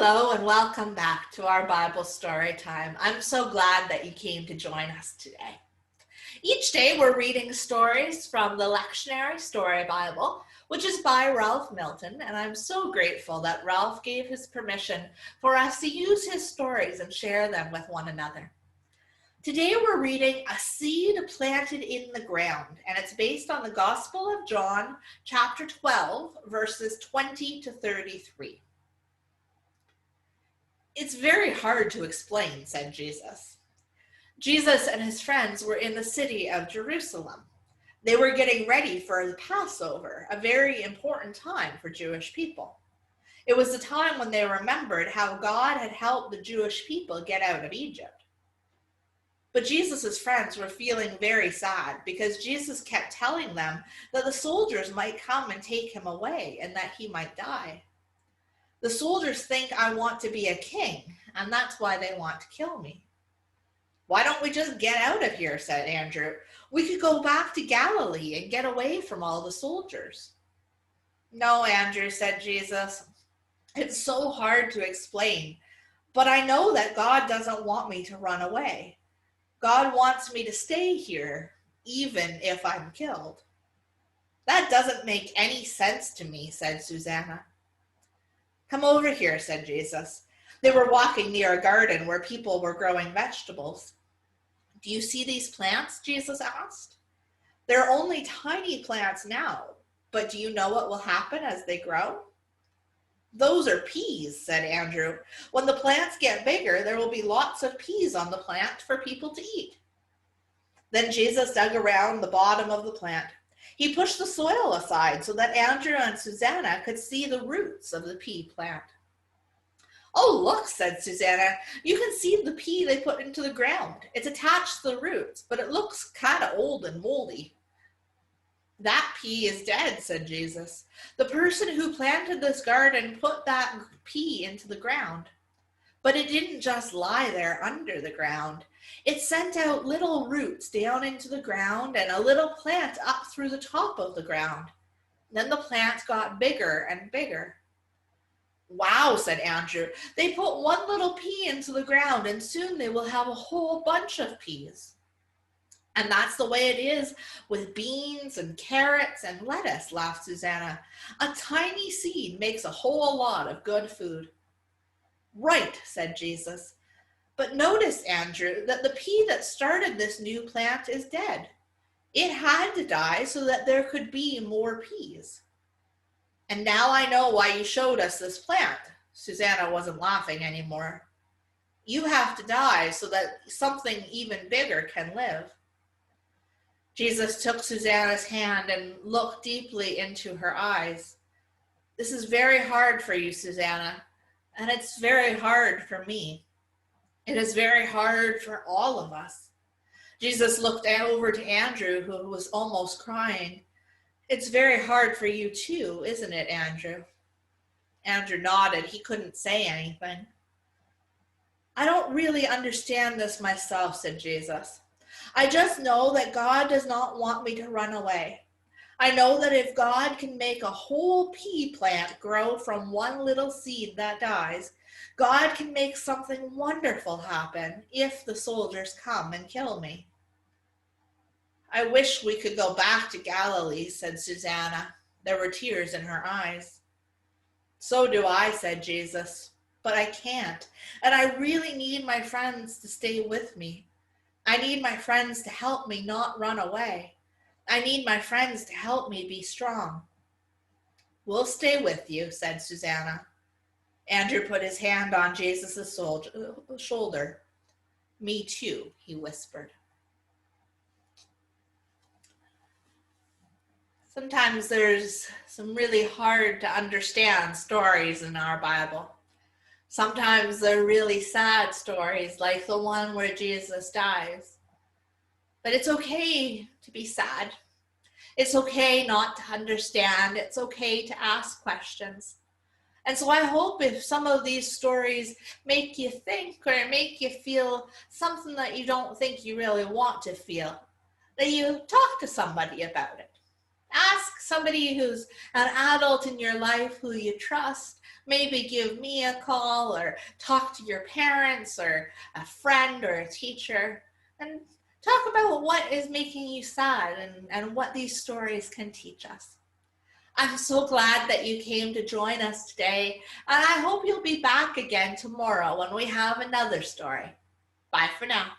Hello and welcome back to our Bible story time. I'm so glad that you came to join us today. Each day we're reading stories from the Lectionary Story Bible, which is by Ralph Milton, and I'm so grateful that Ralph gave his permission for us to use his stories and share them with one another. Today we're reading A Seed Planted in the Ground, and it's based on the Gospel of John, chapter 12, verses 20 to 33. It's very hard to explain, said Jesus. Jesus and his friends were in the city of Jerusalem. They were getting ready for the Passover, a very important time for Jewish people. It was the time when they remembered how God had helped the Jewish people get out of Egypt. But Jesus' friends were feeling very sad because Jesus kept telling them that the soldiers might come and take him away and that he might die. The soldiers think I want to be a king, and that's why they want to kill me. Why don't we just get out of here, said Andrew. We could go back to Galilee and get away from all the soldiers. No, Andrew, said Jesus. It's so hard to explain, but I know that God doesn't want me to run away. God wants me to stay here, even if I'm killed. That doesn't make any sense to me, said Susanna. Come over here, said Jesus. They were walking near a garden where people were growing vegetables. Do you see these plants? Jesus asked. They're only tiny plants now, but do you know what will happen as they grow? Those are peas, said Andrew. When the plants get bigger, there will be lots of peas on the plant for people to eat. Then Jesus dug around the bottom of the plant. He pushed the soil aside so that Andrew and Susanna could see the roots of the pea plant. Oh, look, said Susanna. You can see the pea they put into the ground. It's attached to the roots, but it looks kind of old and moldy. That pea is dead, said Jesus. The person who planted this garden put that pea into the ground. But it didn't just lie there under the ground. It sent out little roots down into the ground and a little plant up through the top of the ground. Then the plant got bigger and bigger. Wow, said Andrew. They put one little pea into the ground and soon they will have a whole bunch of peas. And that's the way it is with beans and carrots and lettuce, laughed Susanna. A tiny seed makes a whole lot of good food. Right, said Jesus. But notice, Andrew, that the pea that started this new plant is dead. It had to die so that there could be more peas. And now I know why you showed us this plant. Susanna wasn't laughing anymore. You have to die so that something even bigger can live. Jesus took Susanna's hand and looked deeply into her eyes. This is very hard for you, Susanna. And it's very hard for me. It is very hard for all of us. Jesus looked over to Andrew, who was almost crying. It's very hard for you too, isn't it, Andrew? Andrew nodded. He couldn't say anything. I don't really understand this myself, said Jesus. I just know that God does not want me to run away. I know that if God can make a whole pea plant grow from one little seed that dies, God can make something wonderful happen if the soldiers come and kill me. I wish we could go back to Galilee, said Susanna. There were tears in her eyes. So do I, said Jesus, but I can't, and I really need my friends to stay with me. I need my friends to help me not run away. I need my friends to help me be strong. We'll stay with you, said Susanna. Andrew put his hand on Jesus' shoulder. Me too, he whispered. Sometimes there's some really hard to understand stories in our Bible. Sometimes they're really sad stories, like the one where Jesus dies. But it's okay to be sad. It's okay not to understand. It's okay to ask questions. And so I hope if some of these stories make you think or make you feel something that you don't think you really want to feel, that you talk to somebody about it. Ask somebody who's an adult in your life who you trust. Maybe give me a call or talk to your parents or a friend or a teacher and talk about what is making you sad and what these stories can teach us. I'm so glad that you came to join us today, and I hope you'll be back again tomorrow when we have another story. Bye for now.